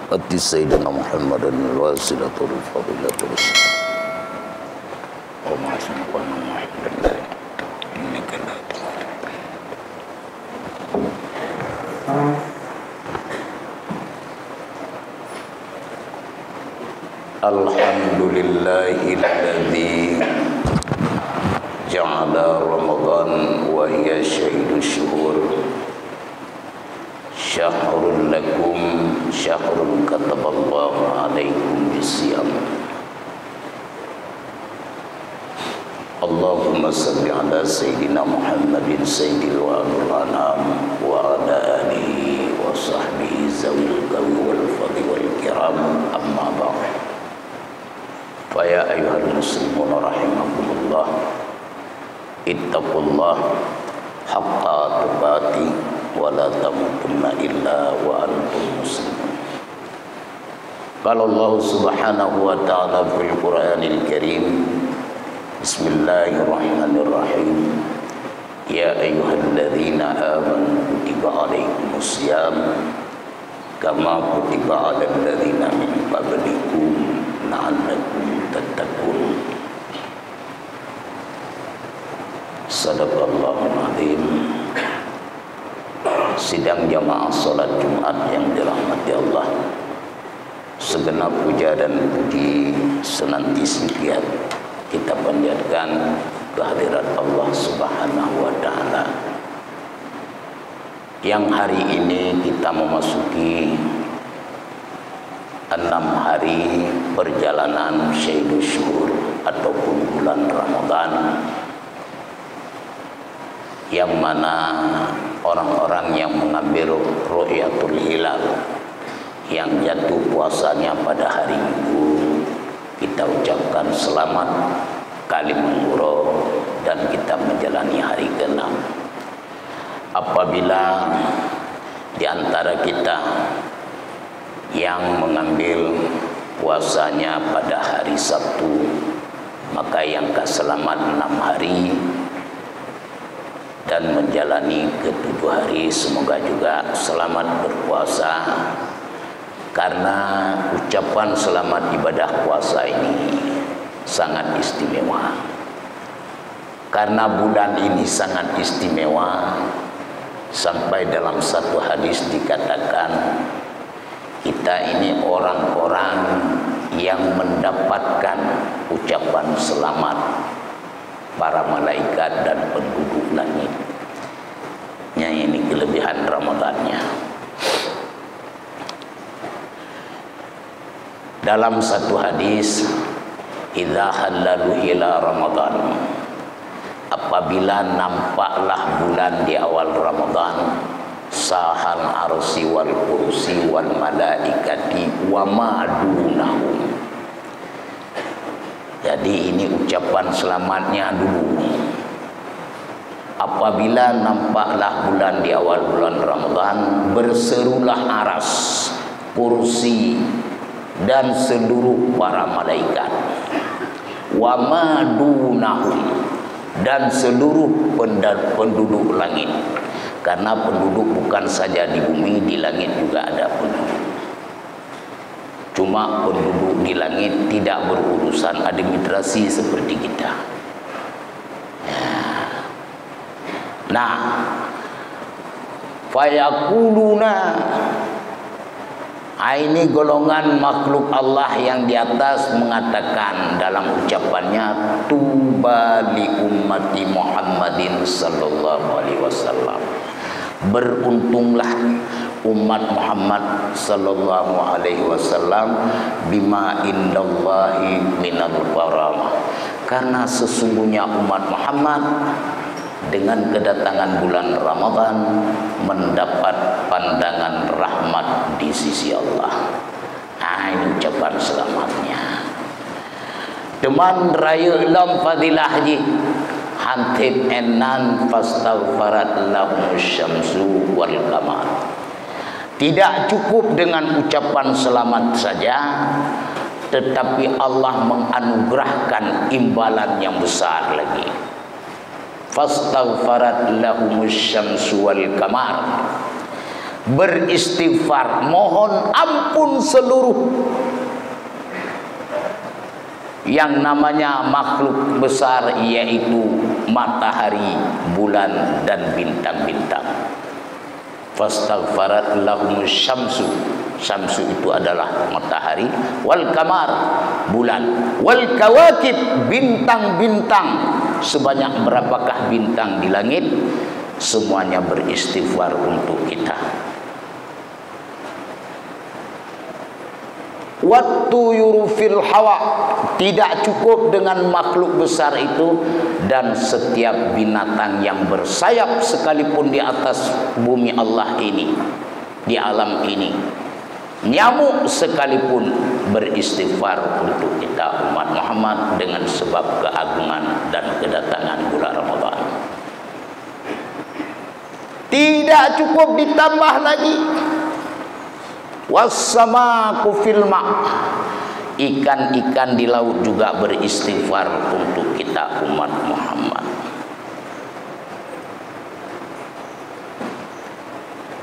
أتي سيدنا محمد الواسلة الفضيلة وما سنقنا محمد إنك لا الحمد لله الذي جعل رمضان وهي شهد الشهور شهر لكم شهر كتب الله عليكم بالصيام اللهم صل على سيدنا محمد سيد الأنام وعلى آله وصحبه ذوي القوي والفضل والكرام أما بعد فيا أيها المسلمون رحمكم الله اتقوا الله حق تقاته ولا تموتن إلا وأنتم مسلمون. قال الله سبحانه وتعالى في القرآن الكريم بسم الله الرحمن الرحيم يا أيها الذين آمنوا كتب عليكم الصيام كما كتب على الذين من قبلكم لعلكم تتقون. Sadaqallahul azim. Sidang jamaah salat Jumat yang dirahmati Allah, segenap puja dan puji senantiasa kita panjatkan kehadirat Allah Subhanahu wa taala. Yang hari ini kita memasuki 6 hari perjalanan Syaidul Syuhur ataupun bulan Ramadan, yang mana orang-orang yang mengambil ru'yatul hilal yang jatuh puasanya pada hari Minggu, kita ucapkan selamat kali menguro dan kita menjalani hari ke-6. Apabila di antara kita yang mengambil puasanya pada hari Sabtu, maka yang selamat 6 hari dan menjalani ke-7 hari semoga juga selamat berpuasa, karena ucapan selamat ibadah puasa ini sangat istimewa. Karena bulan ini sangat istimewa, sampai dalam satu hadis dikatakan kita ini orang-orang yang mendapatkan ucapan selamat para malaikat dan penduduk langit. Yang ini kelebihan Ramadannya. Dalam satu hadis, idza halalu ila Ramadan, apabila nampaklah bulan di awal Ramadan, sahal arsi wal kursi wal malaikati wa ma dunahum. Jadi ini ucapan selamatnya dulu. Apabila nampaklah bulan di awal bulan Ramadan, berserulah aras, kursi dan seluruh para malaikat, wa ma dunahum, dan seluruh penduduk langit. Karena penduduk bukan saja di bumi, di langit juga ada penduduk. Cuma penduduk di langit tidak berurusan administrasi seperti kita. Nah, fayakuluna, ini golongan makhluk Allah yang di atas mengatakan dalam ucapannya, tuba li ummati Muhammadin sallallahu alaihi wasallam. Beruntunglah umat Muhammad sallallahu alaihi wasallam bima indallahi minal karamah, karena sesungguhnya umat Muhammad dengan kedatangan bulan Ramadan mendapat pandangan rahmat di sisi Allah. Ini ucapan selamatnya. Teman raya lam fadilahji hantib enan fastaghfarat lahum syamsu wal qamar. Tidak cukup dengan ucapan selamat saja, tetapi Allah menganugerahkan imbalan yang besar lagi. Fastaghfarat lahumus syamsu wal qamar. beristighfar, mohon ampun seluruh yang namanya makhluk besar, yaitu matahari, bulan, dan bintang-bintang. Fastaghfarat lahum syamsu. Syamsu itu adalah matahari, wal kamar, bulan, wal kawakib, bintang-bintang. Sebanyak berapakah bintang di langit? Semuanya beristighfar untuk kita. Waktu yurufil hawa, tidak cukup dengan makhluk besar itu, dan setiap binatang yang bersayap sekalipun di atas bumi Allah ini, di alam ini, nyamuk sekalipun beristighfar untuk kita umat Muhammad dengan sebab keagungan dan kedatangan bulan Ramadan. Tidak cukup, ditambah lagi. Wassamaku fil ma', ikan-ikan di laut juga beristighfar untuk kita umat Muhammad.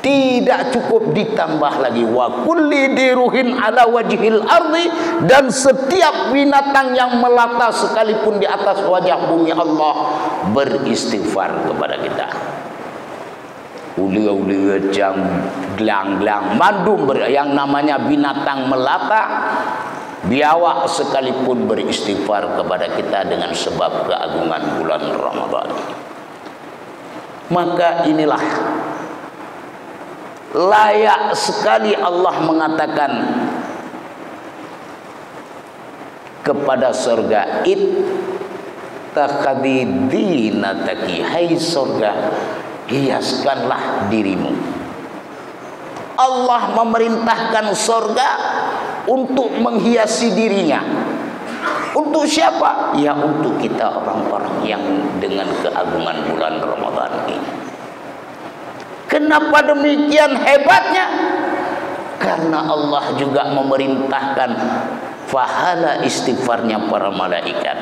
Tidak cukup, ditambah lagi wa kulli diruhin ala wajhil ardi, dan setiap binatang yang melata sekalipun di atas wajah bumi Allah beristighfar kepada kita. Uli-uli, jam, gelang-gelang, mandum, yang namanya binatang melata, biawak sekalipun beristighfar kepada kita dengan sebab keagungan bulan Ramadan. Maka inilah layak sekali Allah mengatakan kepada surga, ittakhadhi dinataki, hai surga, hiaskanlah dirimu. Allah memerintahkan surga untuk menghiasi dirinya. Untuk siapa? Ya untuk kita orang-orang yang dengan keagungan bulan Ramadan ini. Kenapa demikian hebatnya? Karena Allah juga memerintahkan pahala istighfarnya para malaikat,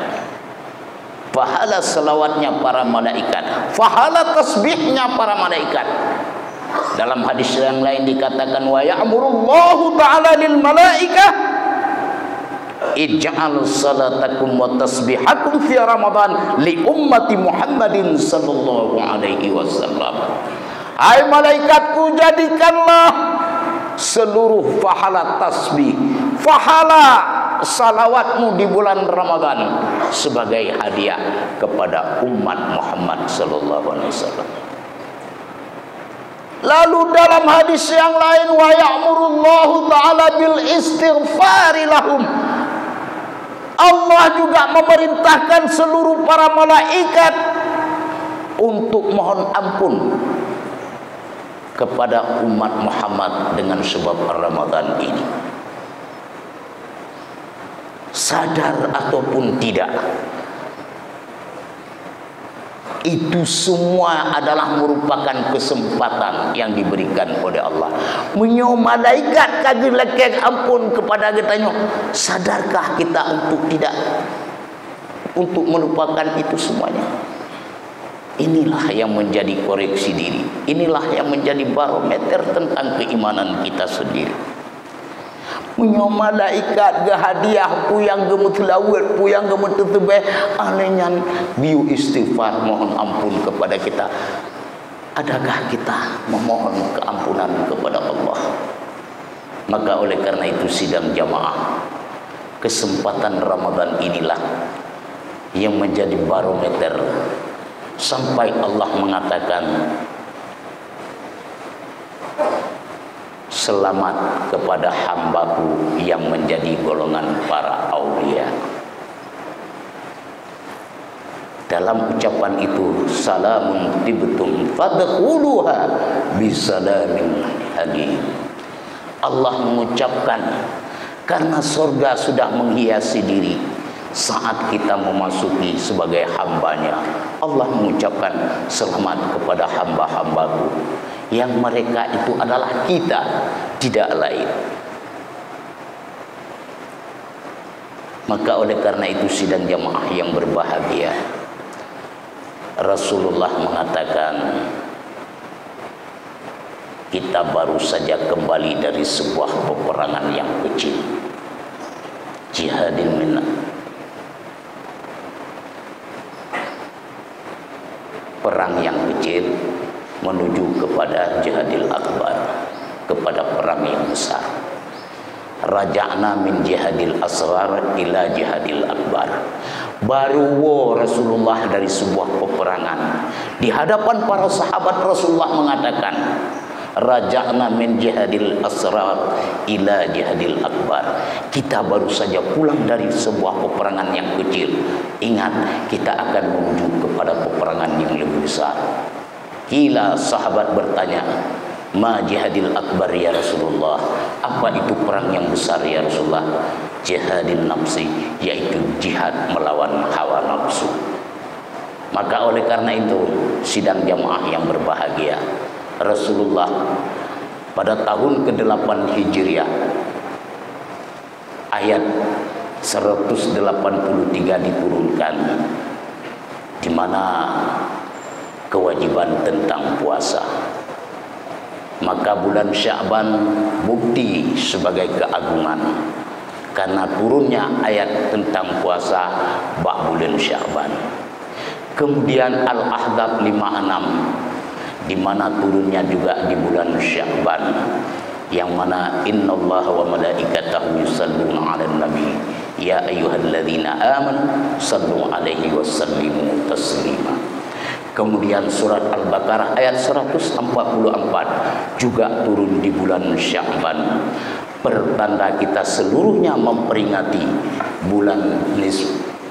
pahala selawatnya para malaikat, pahala tasbihnya para malaikat. Dalam hadis yang lain dikatakan, wa ya'murullahu ta'ala lil malaikah ij'al salatakum wa tasbihakum fi Ramadan li ummati Muhammadin sallallahu alaihi wasallam. Hai malaikatku, jadikanlah seluruh pahala tasbih, pahala salawatmu di bulan Ramadan sebagai hadiah kepada umat Muhammad sallallahu alaihi wasallam. Lalu dalam hadis yang lain, wa ya'murullahu ta'ala bil istighfari lahum, Allah juga memerintahkan seluruh para malaikat untuk mohon ampun kepada umat Muhammad dengan sebab Ramadan ini. Sadar ataupun tidak, itu semua adalah merupakan kesempatan yang diberikan oleh Allah. Menyo malaikat kagil lekeng ampun kepada kitanya. Sadarkah kita untuk melupakan itu semuanya? Inilah yang menjadi koreksi diri. Inilah yang menjadi barometer tentang keimanan kita sendiri. Punya malaikat ke hadiah, puyang ke mutlawat, puyang ke mututubeh, alenyan biu istighfar mohon ampun kepada kita. Adakah kita memohon keampunan kepada Allah? Maka oleh karena itu sidang jamaah, kesempatan Ramadan inilah yang menjadi barometer sampai Allah mengatakan selamat kepada hambaku yang menjadi golongan para aulia. Dalam ucapan itu, salamun tibtum fadkhuluha bisalamin hadim. Allah mengucapkan karena surga sudah menghiasi diri. Saat kita memasuki sebagai hambanya, Allah mengucapkan selamat kepada hamba-hambaku, yang mereka itu adalah kita, tidak lain. Maka oleh karena itu sidang jamaah yang berbahagia, Rasulullah mengatakan kita baru saja kembali dari sebuah peperangan yang kecil. Jihadin minna. Perang yang kecil menuju kepada jihadil akbar, kepada perang yang besar. Raja'na min jihadil asghar ila jihadil akbar. Baru Rasulullah dari sebuah peperangan. Di hadapan para sahabat Rasulullah mengatakan, raja'na min jihadil asghar ila jihadil akbar. Kita baru saja pulang dari sebuah peperangan yang kecil. Ingat, kita akan menuju kepada peperangan yang lebih besar. Kila, sahabat bertanya, ma jihadil akbar ya Rasulullah? Apa itu perang yang besar ya Rasulullah? Jihadin nafsi, yaitu jihad melawan hawa nafsu. Maka oleh karena itu, sidang jamaah yang berbahagia, Rasulullah pada tahun ke-8 Hijriah ayat 183 diturunkan, di mana kewajiban tentang puasa. Maka bulan Sya'ban bukti sebagai keagungan karena turunnya ayat tentang puasa bak bulan Sya'ban. Kemudian Al-Ahzab 56 di mana turunnya juga di bulan Sya'ban, yang mana innallaha wa malaikatahu yusalluna 'alan nabi ya ayyuhalladzina amanu sallu 'alaihi wasallimu taslima. Kemudian surat Al-Baqarah ayat 144 juga turun di bulan Sya'ban, pertanda kita seluruhnya memperingati bulan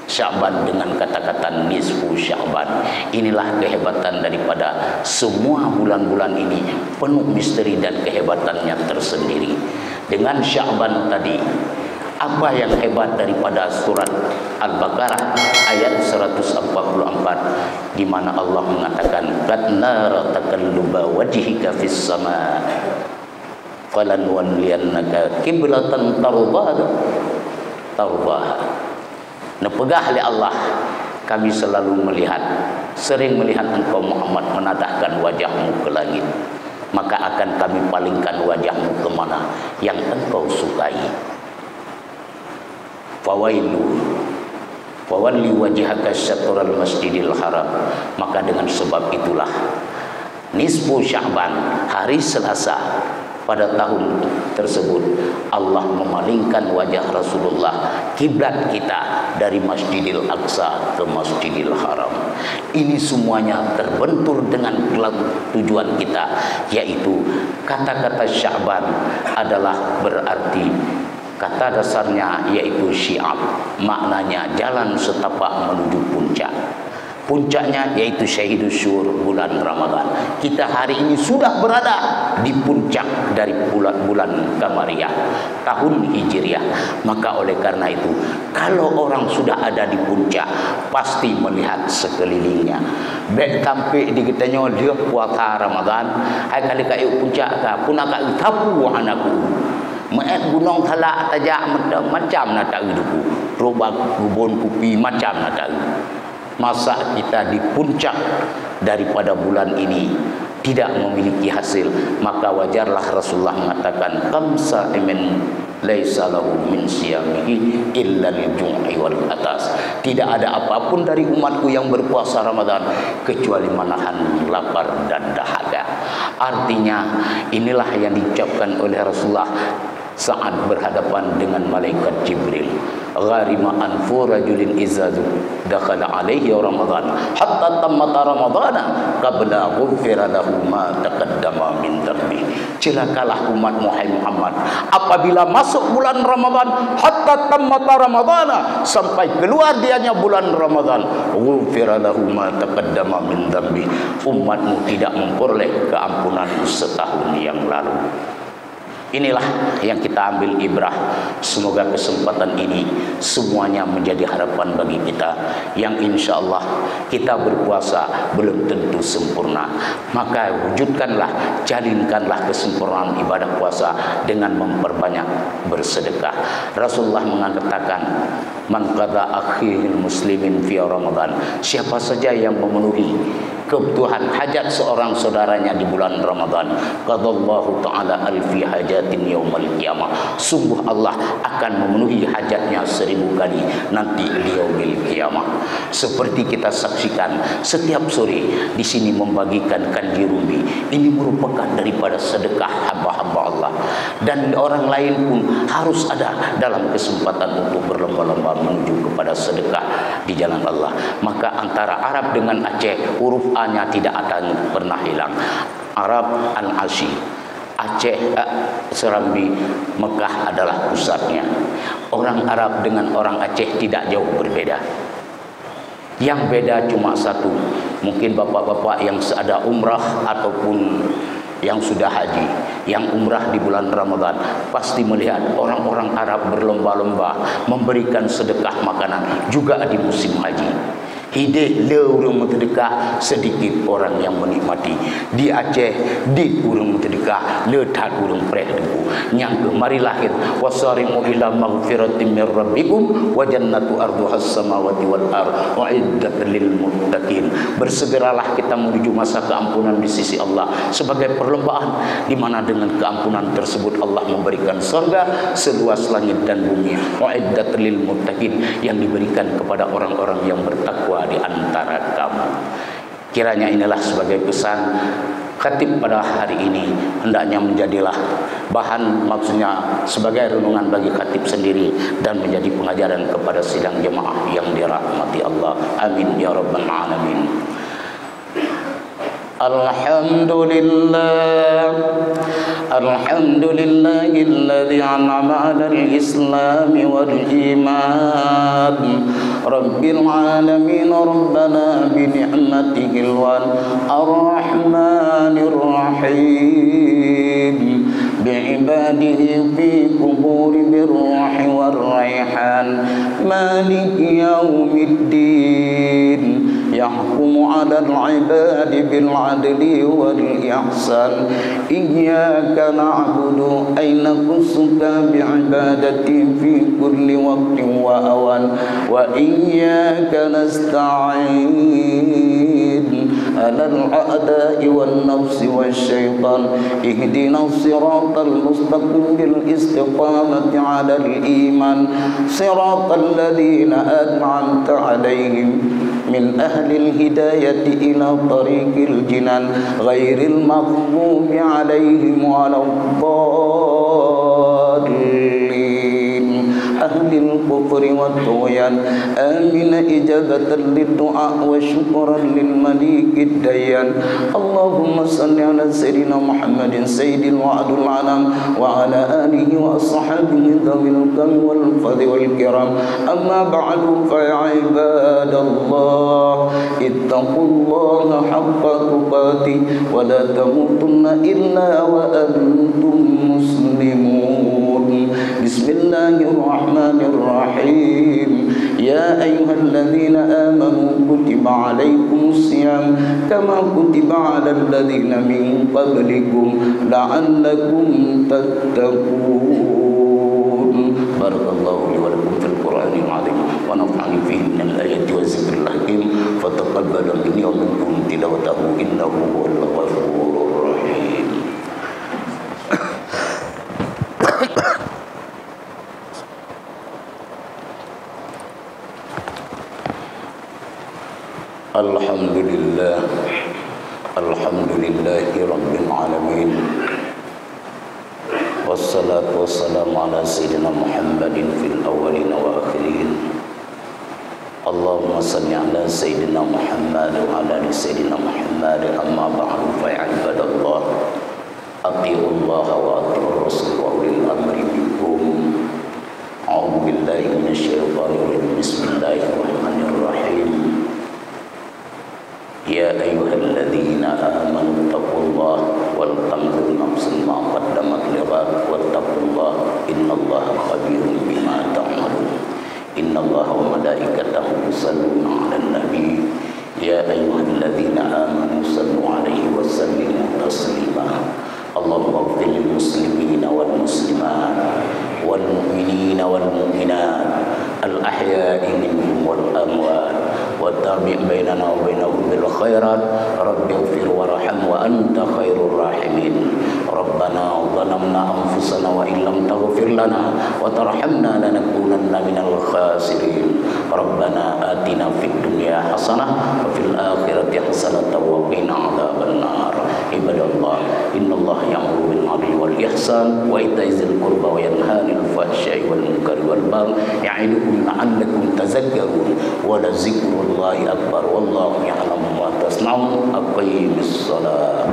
Sya'ban dengan kata-kata nisfu Sya'ban. Inilah kehebatan daripada semua bulan-bulan ini, penuh misteri dan kehebatannya tersendiri. Dengan Sya'ban tadi, apa yang hebat daripada surat Al-Baqarah ayat 144 di mana Allah mengatakan qad nara takalluba wajhika fis sama falan walliyannaka qiblatan tardaha. Nepegah oleh Allah, kami selalu sering melihat engkau Muhammad menadahkan wajahmu ke langit, maka akan kami palingkan wajahmu ke mana yang engkau sukai. Fawalli wajhaka syatral masjidil haram. Maka dengan sebab itulah nisfu Sya'ban, hari Selasa pada tahun tersebut, Allah memalingkan wajah Rasulullah, kiblat kita, dari Masjidil Aqsa ke Masjidil Haram. Ini semuanya terbentur dengan tujuan kita, yaitu kata-kata Sya'ban adalah berarti kata dasarnya yaitu syi'ab, maknanya jalan setapak menuju puncak. Puncaknya yaitu Syahidus Syur, bulan Ramadan. Kita hari ini sudah berada di puncak dari bulan Qamariyah, tahun Hijriah. Maka oleh karena itu, kalau orang sudah ada di puncak, pasti melihat sekelilingnya. Baik sampai di kitanya dia puasa Ramadan, hai kali kai puncak ka, punaka itapu anaku. Maet gunung talak tajak macam nak tahu duku, robak gubon kupi macam nak tahu. Masa kita di puncak daripada bulan ini tidak memiliki hasil, maka wajarlah Rasulullah mengatakan kamsa imin laisa lahu min siyamihi illa al-jum'i wal atas. Tidak ada apapun dari umatku yang berpuasa Ramadan kecuali menahan lapar dan dahaga. Artinya inilah yang diucapkan oleh Rasulullah saat berhadapan dengan malaikat Jibril. Gharima anfu rajulin izazu dakhala alaihi Ramadan hatta tammata Ramadana qabla ghufira lahu ma taqaddama min dhanbi. Celakalah umat Muhammad apabila masuk bulan Ramadan hatta tammata Ramadana, sampai keluar dianya bulan Ramadan, ghufira lahu ma taqaddama min dhanbi. Umatmu tidak memperoleh keampunan setahun yang lalu. Inilah yang kita ambil ibrah. Semoga kesempatan ini semuanya menjadi harapan bagi kita, yang insya Allah kita berpuasa belum tentu sempurna. Maka wujudkanlah, jalinkanlah kesempurnaan ibadah puasa dengan memperbanyak bersedekah. Rasulullah mengatakan, man qada akhihil muslimin fi Ramadan, siapa saja yang memenuhi kebutuhan hajat seorang saudaranya di bulan Ramadan. Qadallahu ta'ala alfi hajatin yaumal qiyamah. Sungguh Allah akan memenuhi hajatnya 1000 kali nanti di yaumil qiyamah. Seperti kita saksikan setiap sore di sini membagikan kanji rumbi. Ini merupakan daripada sedekah hamba-hamba Allah, dan orang lain pun harus ada dalam kesempatan untuk berlomba-lomba menuju kepada sedekah di jalan Allah. Maka antara Arab dengan Aceh, huruf A-nya tidak akan pernah hilang. Arab Al-Asyi, Aceh Serambi, Mekah adalah pusatnya. Orang Arab dengan orang Aceh tidak jauh berbeda. Yang beda cuma satu, mungkin bapak-bapak yang ada umrah ataupun yang sudah haji, yang umrah di bulan Ramadan pasti melihat orang-orang Arab berlomba-lomba memberikan sedekah makanan juga di musim haji. Hidup le urang mentedekah, sedikit orang yang menikmati. Di Aceh di urang mentedekah, le tat urang preh debu. Nyang ke mari lahir wasarimu ila maghfiratin mir rabbikum wa jannatu arduhas samawati wal ard uiddat lil muttaqin. Bersegeralah kita menuju masa keampunan di sisi Allah sebagai perlombaan di mana dengan keampunan tersebut Allah memberikan surga seluas langit dan bumi. Uiddat lil muttaqin, yang diberikan kepada orang-orang yang bertakwa di antara kamu. Kiranya inilah sebagai pesan khatib pada hari ini, hendaknya menjadilah bahan, maksudnya sebagai renungan bagi khatib sendiri dan menjadi pengajaran kepada sidang jemaah yang dirahmati Allah. Amin ya rabbal alamin. Alhamdulillah, alhamdulillahilladzi an'ama 'alal islami wal iman. Rabbil alamin, rabbana bi ni'matihil wal arrahmanir rahim. Bi'ibadihi fi quburi birruhi war rayhan maliki yaumiddin. Yahkumu 'alal 'ibadi bil 'adli wal ihsan. Iyyaka na'budu aina kusuka bi'ibadati fi kulli waqtin wa awan wa iyyaka nasta'in. 'Alal a'da'i wan nafsi wasyaitan ihdinas siratal mustaqim bil istiqamati 'alal iman siratal ladzina an'amta 'alaihim min ahlil hidayati ila tariqil jinan ghairil maghdubi 'alaihim waladdallin ahlil kufri wat tughyan. Amin ijabatan lid-du'a wa syukran lil malikid dayyan. Allahumma salli ala sayyidina Muhammadin sayyidil wa'dul alam wa ala alihi wa ashabihi dhawil kam wal fadli wal kiram. Amma ba'du fa ya ibadallah ittaqullaha haqqa tuqatih wa la tamutunna illa wa antum muslimun. Bismillahirrahmanirrahim. Ya ayyuhalladzina amanu kutiba alaikumus siyam kama kutiba alal ladzina min qablikum la'allakum tattaqun. Barakallahu li wa lakum fil Qur'anil 'azim wa nafa'ani fihi minal ayati wa zikril hakim. Fataqabbal minni wa minkum tilawatahu innahu huwal ghafurur rahim. Alhamdulillah, alhamdulillahi rabbil alamin. Wassalatu wassalamu ala sayyidina Muhammadin fil awwalin wa akhirin. Allahumma salli ala sayyidina Muhammad wa ala ali sayyidina Muhammad. Amma ba'du fa ya ibadallah atiiullah wa atiiur rasul wa ulil amri minkum. A'udzu billahi minasyaitonir rajim. Bismillahirrahmanirrahim. Ya ayyuhalladzina amanu taqullaha wal tanzur nafsun ma qaddamat lighad wattaqullaha innallaha khabirun bima ta'malun. Innallaha wa malaikatahu yusalluna 'alan nabi ya ayyuhalladzina amanu sallu 'alaihi wa sallimu taslima. Allahumma ighfir lil muslimina wal muslimat wal mu'minina wal mu'minat al ahya'i minhum wal amwat wa وتابع بيننا وبينهم بالخيرات رب اغفر وارحم وأنت خير الراحمين ربنا ظلمنا أنفسنا وإن لم تغفر لنا وترحمنا لنكونن من الخاسرين ربنا آتنا في الدنيا حسنة وفي الآخرة حسنة وقنا عذاب النار عباد الله إن الله يأمر بالعدل والإحسان وإيتاء ذي القربى وينهى عن الفحشاء والمنكر والبغي يعظكم لعلكم تذكرون ولذكر الله أكبر والله يعلم ما تصنعون أقيم الصلاة